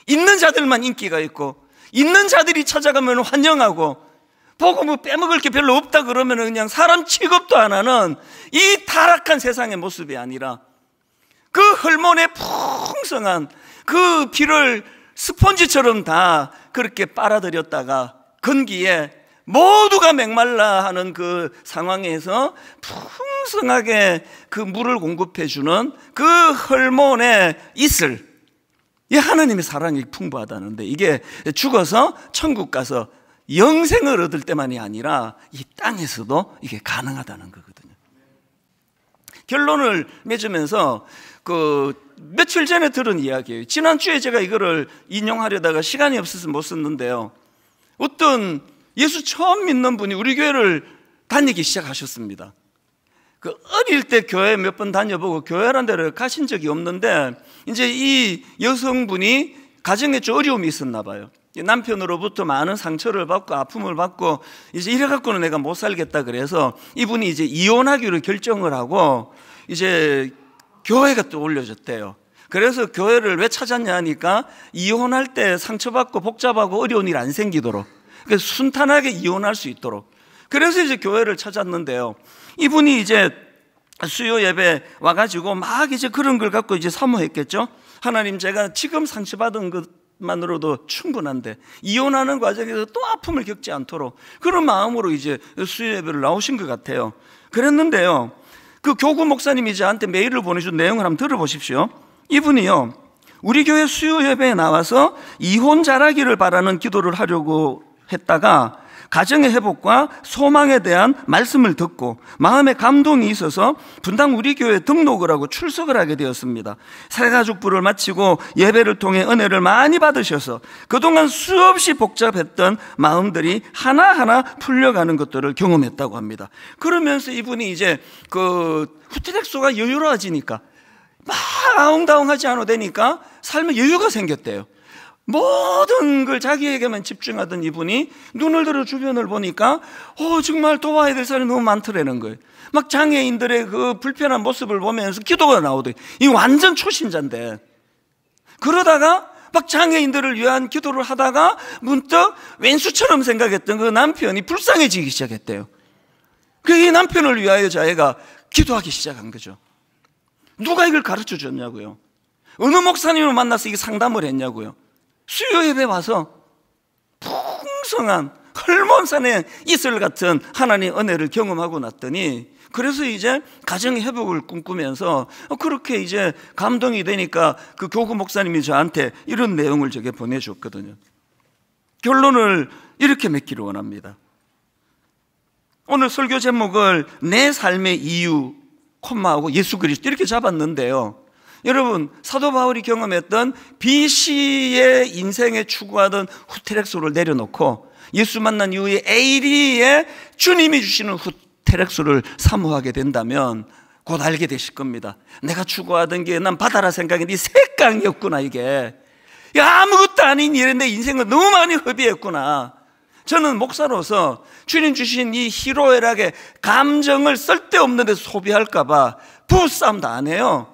있는 자들만 인기가 있고 있는 자들이 찾아가면 환영하고, 보고 뭐 빼먹을 게 별로 없다 그러면 그냥 사람 취급도 안 하는 이 타락한 세상의 모습이 아니라 그 헐몬의 풍성한 그 피를 스펀지처럼 다 그렇게 빨아들였다가 건기에 모두가 메말라 하는 그 상황에서 풍성하게 그 물을 공급해주는 그 헐몬의 이슬, 이 하나님의 사랑이 풍부하다는데, 이게 죽어서 천국 가서 영생을 얻을 때만이 아니라 이 땅에서도 이게 가능하다는 거거든요. 결론을 맺으면서 며칠 전에 들은 이야기예요. 지난주에 제가 이거를 인용하려다가 시간이 없어서 못 썼는데요, 어떤 예수 처음 믿는 분이 우리 교회를 다니기 시작하셨습니다. 그 어릴 때 교회 몇 번 다녀보고 교회라는 데를 가신 적이 없는데, 이제 이 여성분이 가정에 좀 어려움이 있었나 봐요. 남편으로부터 많은 상처를 받고 아픔을 받고 이제 이래 갖고는 내가 못 살겠다 그래서 이분이 이제 이혼하기로 결정을 하고 이제 교회가 또 올려졌대요. 그래서 교회를 왜 찾았냐 하니까 이혼할 때 상처받고 복잡하고 어려운 일 안 생기도록, 그래서 순탄하게 이혼할 수 있도록, 그래서 이제 교회를 찾았는데요, 이분이 이제 수요 예배 와가지고 막 이제 그런 걸 갖고 이제 사모했겠죠. 하나님, 제가 지금 상처받은 것만으로도 충분한데 이혼하는 과정에서 또 아픔을 겪지 않도록, 그런 마음으로 이제 수요 예배를 나오신 것 같아요. 그랬는데요, 그 교구 목사님이 저한테 메일을 보내준 내용을 한번 들어보십시오. 이분이요, 우리 교회 수요 예배에 나와서 이혼 잘하기를 바라는 기도를 하려고 했다가 가정의 회복과 소망에 대한 말씀을 듣고 마음에 감동이 있어서 분당 우리 교회에 등록을 하고 출석을 하게 되었습니다. 새가족부를 마치고 예배를 통해 은혜를 많이 받으셔서 그동안 수없이 복잡했던 마음들이 하나하나 풀려가는 것들을 경험했다고 합니다. 그러면서 이분이 이제 후티렉소가 여유로워지니까 막 아웅다웅하지 않아도 되니까 삶에 여유가 생겼대요. 모든 걸 자기에게만 집중하던 이분이 눈을 들어 주변을 보니까 정말 도와야 될 사람이 너무 많더라는 거예요. 막 장애인들의 그 불편한 모습을 보면서 기도가 나오더래요. 이 완전 초신자인데, 그러다가 막 장애인들을 위한 기도를 하다가 문득 왼수처럼 생각했던 그 남편이 불쌍해지기 시작했대요. 이 남편을 위하여 자기가 기도하기 시작한 거죠. 누가 이걸 가르쳐 줬냐고요. 어느 목사님을 만나서 이게 상담을 했냐고요. 수요 예배 와서 풍성한 헐몬산의 이슬 같은 하나님의 은혜를 경험하고 났더니, 그래서 이제 가정 회복을 꿈꾸면서 그렇게 이제 감동이 되니까 그 교구 목사님이 저한테 이런 내용을 저게 보내줬거든요. 결론을 이렇게 맺기를 원합니다. 오늘 설교 제목을 내 삶의 이유, 콤마하고 예수 그리스도 이렇게 잡았는데요, 여러분, 사도 바울이 경험했던 BC의 인생에 추구하던 후테렉소를 내려놓고 예수 만난 이후에 AD에 주님이 주시는 후테렉소를 사모하게 된다면 곧 알게 되실 겁니다. 내가 추구하던 게 난 바다라 생각했는데 이 색강이었구나. 이게 아무것도 아닌 일에 내 인생을 너무 많이 허비했구나. 저는 목사로서 주님 주신 이 희로애락의 감정을 쓸데없는 데서 소비할까 봐 부부싸움도 안 해요.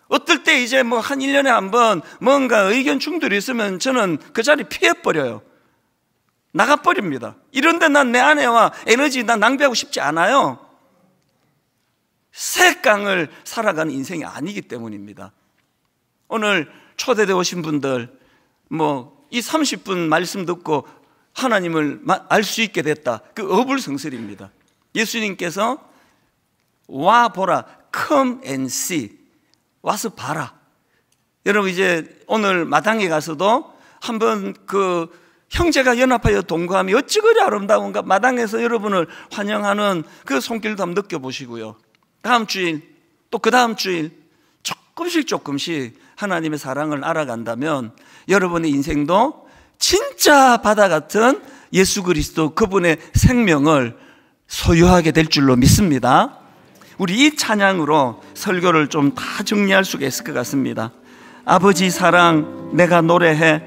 어떨 때 이제 뭐 한 1년에 한 번 뭔가 의견 충돌이 있으면 저는 그 자리 피해버려요. 나가버립니다. 이런데 난 내 아내와 에너지 난 낭비하고 싶지 않아요. 새깡을 살아가는 인생이 아니기 때문입니다. 오늘 초대되어 오신 분들, 뭐 이 30분 말씀 듣고 하나님을 알 수 있게 됐다, 그 어불성설입니다. 예수님께서 와 보라, come and see, 와서 봐라. 여러분, 이제 오늘 마당에 가서도 한번 그 형제가 연합하여 동거함이 어찌 그리 아름다운가, 마당에서 여러분을 환영하는 그 손길도 한번 느껴보시고요. 다음 주일, 또 그 다음 주일 조금씩 하나님의 사랑을 알아간다면 여러분의 인생도 진짜 바다 같은 예수 그리스도 그분의 생명을 소유하게 될 줄로 믿습니다. 우리 이 찬양으로 설교를 좀 다 정리할 수가 있을 것 같습니다. 아버지 사랑 내가 노래해,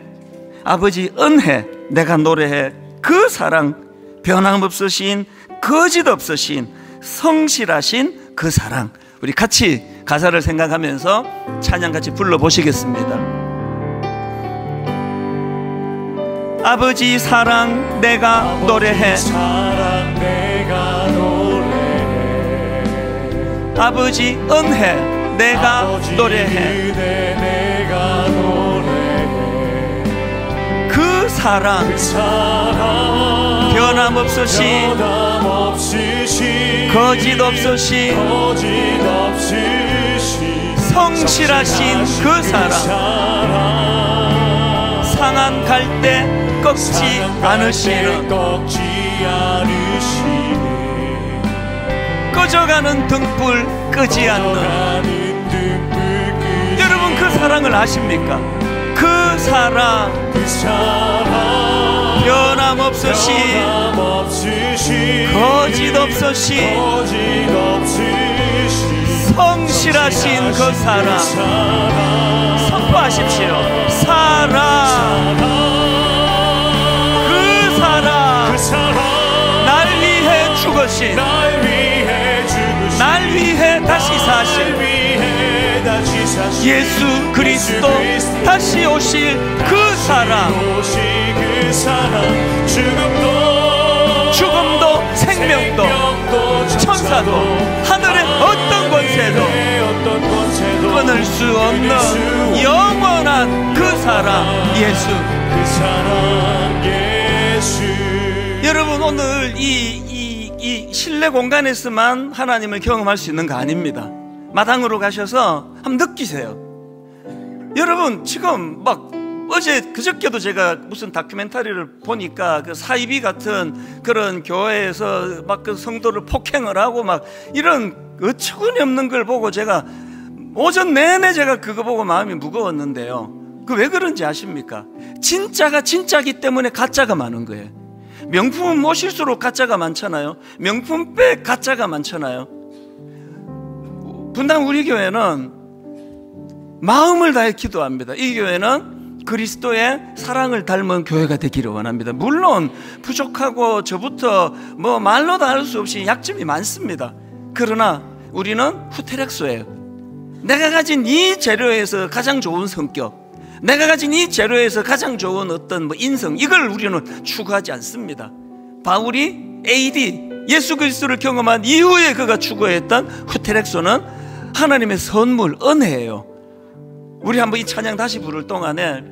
아버지 은혜 내가 노래해. 그 사랑, 변함없으신, 거짓 없으신, 성실하신 그 사랑, 우리 같이 가사를 생각하면서 찬양 같이 불러보시겠습니다. 아버지 사랑 내가 노래해, 아버지 은혜 내가 노래해. 그 사랑 변함없으신, 거짓 없으신, 성실하신 그 사랑, 상한 갈대 꺾지 않으시는, 꺼져가는 등불 끄지 않는, 여러분 그 사랑을 아십니까? 그 사랑 변함없으신, 거짓 없으신, 성실하신 그 사랑 선포하십시오. 사랑, 그 사랑, 날 위해 죽으신, 날 위해 다시 사신 예수 그리스도 다시 오실 그 사랑, 죽음도 생명도 천사도 하늘의 어떤 권세도 끊을 수 없는 영원한 그 사랑 예수. 여러분, 오늘 이 실내 공간에서만 하나님을 경험할 수 있는 거 아닙니다. 마당으로 가셔서 한번 느끼세요. 여러분, 지금 막 어제 그저께도 제가 무슨 다큐멘터리를 보니까 그 사이비 같은 그런 교회에서 막 그 성도를 폭행을 하고 막 이런 어처구니 없는 걸 보고 제가 오전 내내 제가 그거 보고 마음이 무거웠는데요. 그 왜 그런지 아십니까? 진짜가 진짜기 때문에 가짜가 많은 거예요. 명품은 모실수록 가짜가 많잖아요. 명품백 가짜가 많잖아요. 분당 우리 교회는 마음을 다해 기도합니다. 이 교회는 그리스도의 사랑을 닮은 교회가 되기를 원합니다. 물론 부족하고 저부터 뭐 말로 다 할 수 없이 약점이 많습니다. 그러나 우리는 후테렉소예요. 내가 가진 이 재료에서 가장 좋은 성격, 내가 가진 이 재료에서 가장 좋은 어떤 뭐 인성, 이걸 우리는 추구하지 않습니다. 바울이 AD 예수 그리스도를 경험한 이후에 그가 추구했던 후테렉소는 하나님의 선물, 은혜예요. 우리 한번 이 찬양 다시 부를 동안에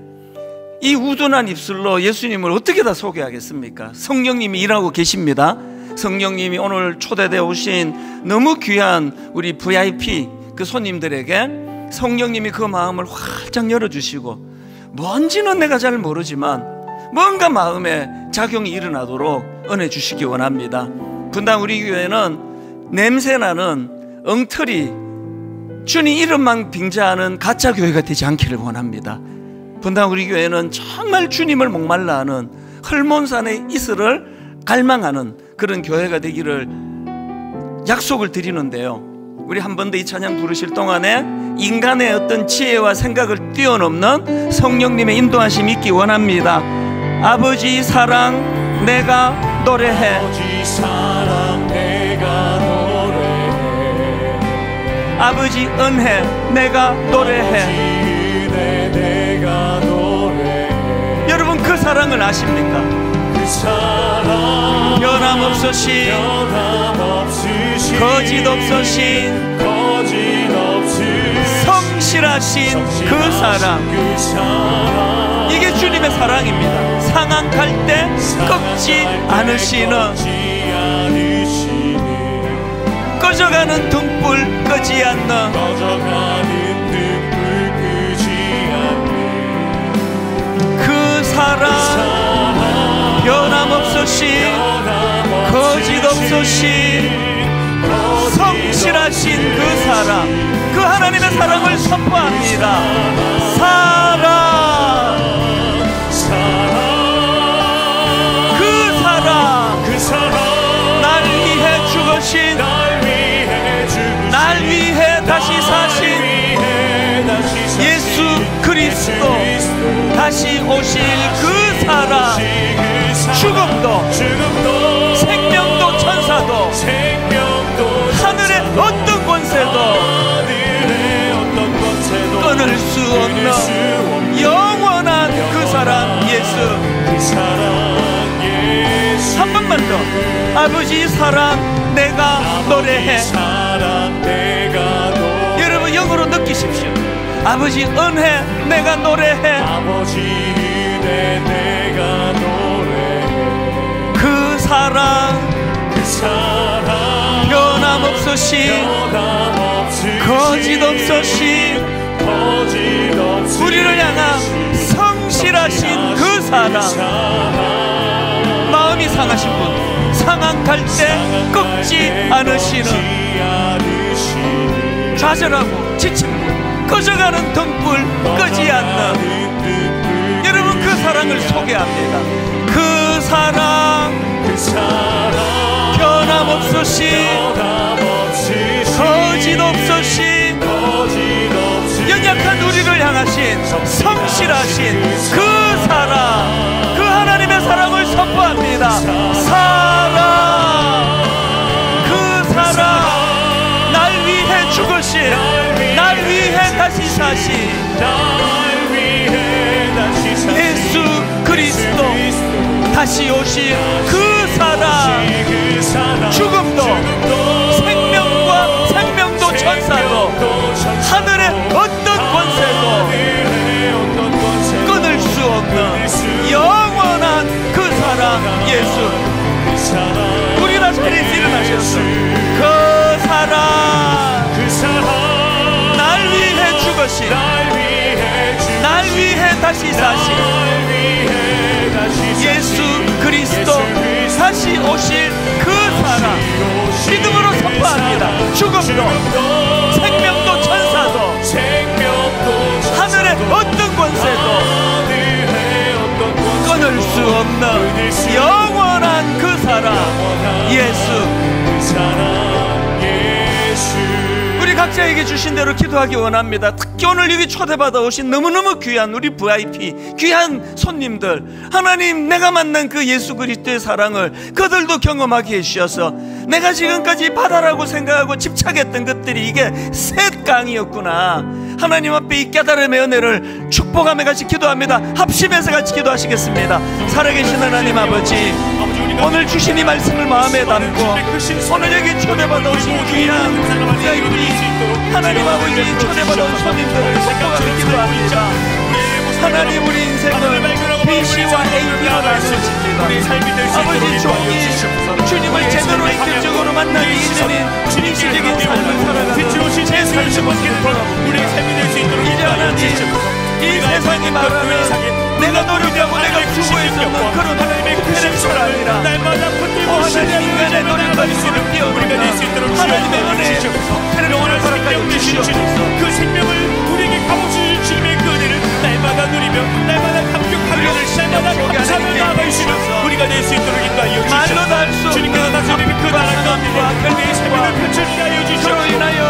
이 우둔한 입술로 예수님을 어떻게 다 소개하겠습니까? 성령님이 일하고 계십니다. 성령님이 오늘 초대되어 오신 너무 귀한 우리 VIP 그 손님들에게 성령님이 그 마음을 활짝 열어주시고, 뭔지는 내가 잘 모르지만 뭔가 마음에 작용이 일어나도록 은혜 주시기 원합니다. 분당 우리 교회는 냄새나는 엉터리 주님 이름만 빙자하는 가짜 교회가 되지 않기를 원합니다. 분당 우리 교회는 정말 주님을 목말라 하는 헐몬산의 이슬을 갈망하는 그런 교회가 되기를 약속을 드리는데요, 우리 한 번 더 이 찬양 부르실 동안에 인간의 어떤 지혜와 생각을 뛰어넘는 성령님의 인도하심이 있기 원합니다. 아버지 사랑 내가 노래해, 아버지 사랑 내가 노래해, 아버지 은혜 내가 노래해. 은혜 내가 노래해. 여러분 그 사랑을 아십니까? 그 사랑 변함없으신 거짓 없으신 성실하신 그 사랑, 이게 주님의 사랑입니다. 상한 갈대 꺾지 않으시는, 꺼져가는 등불 끄지 않는 그 사랑, 변함없으신 거짓 없으신 성실하신 그 사랑, 그 하나님의 사랑을 선포합니다. 사랑, 그 사랑, 날 위해 죽으신, 날 위해 다시 사신 예수 그리스도, 다시 오실 그 사랑, 죽음도 생명도 천사도 하늘의 어떤 권세도 끊을 수 없는 영원한 그 사랑 예수. 한 번만 더, 아버지 사랑 내가 노래해. 여러분 영으로 느끼십시오. 아버지 은혜 내가 노래해. 아버지 은혜 내가 노래해. 그 사랑, 그 사랑 변함없으신 거짓 없으신 우리를 향한 성실하신 그 사랑, 마음이 상하신 분, 상한 갈대 꺾지 않으시는, 좌절하고 지친 분, 꺼져가는 등불 끄지 않는, 여러분 그 사랑을 소개합니다. 그 사랑, 변함없으신 거짓 없으신 연약한 우리를 향하신 성실하신 그 사랑, 그 하나님의 사랑을 선포합니다. 사랑, 그 사랑, 날 위해 죽으신, 날 위해 다시 사신 예수 그리스도, 다시 오실 그 사랑, 죽음도 생명과 생명도 천사도 하늘의 어떤 권세도 끊을 수 없는 영원한 그 사랑 예수. 우리 다 자리에서 일어나셨어. 그 사랑, 날 위해 죽으신, 날 위해 다시 사신 예수 그리스도, 다시 오실 그 사랑, 믿음으로 선포합니다. 죽음도 생명도 천사도 하늘의 어떤 권세도 끊을 수 없는 영원한 그 사랑 예수. 우리 각자에게 주신 대로 기도하기 원합니다. 특히 오늘 여기 초대받아 오신 너무너무 귀한 우리 VIP, 귀한 손님들, 하나님 내가 만난 그 예수 그리스도의 사랑을 그들도 경험하게 해주셔서, 내가 지금까지 바다라고 생각하고 집착했던 것들이 이게 셋강이었구나, 하나님 앞에 이 깨달음의 은혜를 축복하며 같이 기도합니다. 합심해서 같이 기도하시겠습니다. 살아계신 하나님 아버지, 오늘 주신 이 말씀을 마음에 담고 오늘 여기 초대받아 오신 귀한 VIP 하나님 아버지 초대받아 온 손님들을 축복하며 기도합니다. 하나님 우리 인생은 BC와 AB로 나누어집니다. 아버지 종이 주님을 제대로 인격적으로 만나기 이전에 BC적인 삶을 살아가는 제 삶을 돌아보고 우리의 삶이 될 수 있도록 이 세상이 말하는 내가 노력하고 내가 수고했었는 그런 캐릭터가 아니라 하나님 인간의 노력과 수고를 뛰어넘는 하나님의 은혜의 캐릭터를 살아가게 주시옵소서. 그 생명을 우리에게 값없이 주님의 그 은혜를 날마다 누리며 날마다 감격하며 날마다 감사하며 나아가시며 우리가 될 수 있도록 인도하여 주시옵소서. 주님께서 다스리는 그 나라 가운데 우리의 생명을 펼쳐지게 하여 주시옵소서.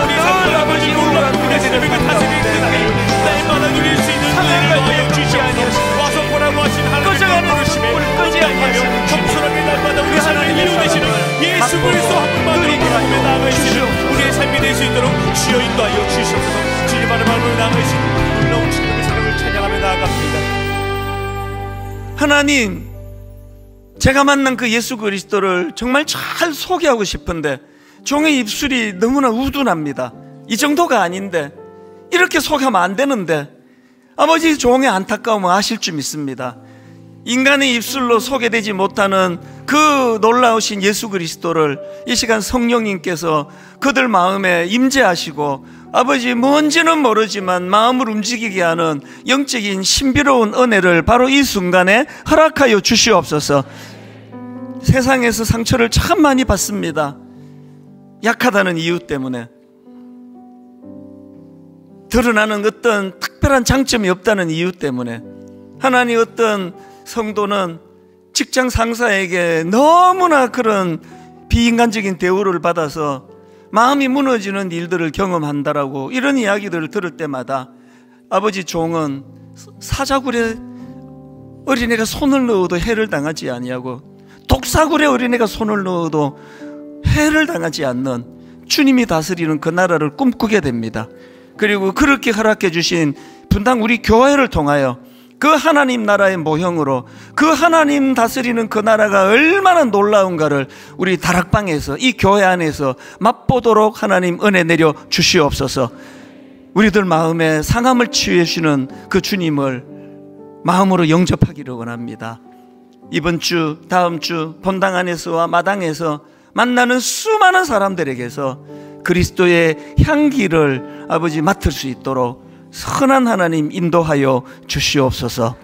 우리 삶을 아버지 놀랍고 우리의 생명을 다스리는 그 나라를 날마다 누릴 수 있는 은혜를 더하여 주시옵소서. 와서 보라고 하신 하나님의 부르심에 감사하며 겸손하게 날마다 우리 삶을 이루되시는 예수 그리스도 한 분만으로 기도하며 나아가시는 우리의 삶이 될 수 있도록 주여 인도하여 주시옵소서. 주님만의 말로 나아가시는 놀라운 주님의 사랑을 찬양하며 나아갑니다. 하나님, 제가 만난 그 예수 그리스도를 정말 잘 소개하고 싶은데 종의 입술이 너무나 우둔합니다. 이 정도가 아닌데, 이렇게 소개하면 안 되는데 아버지 종의 안타까움을 아실 줄 믿습니다. 인간의 입술로 소개되지 못하는 그 놀라우신 예수 그리스도를 이 시간 성령님께서 그들 마음에 임재하시고 아버지 뭔지는 모르지만 마음을 움직이게 하는 영적인 신비로운 은혜를 바로 이 순간에 허락하여 주시옵소서. 세상에서 상처를 참 많이 받습니다. 약하다는 이유 때문에, 드러나는 어떤 특별한 장점이 없다는 이유 때문에. 하나님, 어떤 성도는 직장 상사에게 너무나 그런 비인간적인 대우를 받아서 마음이 무너지는 일들을 경험한다라고 이런 이야기들을 들을 때마다 아버지 종은 사자굴에 어린애가 손을 넣어도 해를 당하지 아니하고 독사굴에 어린애가 손을 넣어도 해를 당하지 않는 주님이 다스리는 그 나라를 꿈꾸게 됩니다. 그리고 그렇게 허락해 주신 분당 우리 교회를 통하여 그 하나님 나라의 모형으로 그 하나님 다스리는 그 나라가 얼마나 놀라운가를 우리 다락방에서 이 교회 안에서 맛보도록 하나님 은혜 내려 주시옵소서. 우리들 마음에 상함을 치유해 주시는 그 주님을 마음으로 영접하기를 원합니다. 이번 주, 다음 주 본당 안에서와 마당에서 만나는 수많은 사람들에게서 그리스도의 향기를 아버지 맡을 수 있도록 선한 하나님 인도하여 주시옵소서.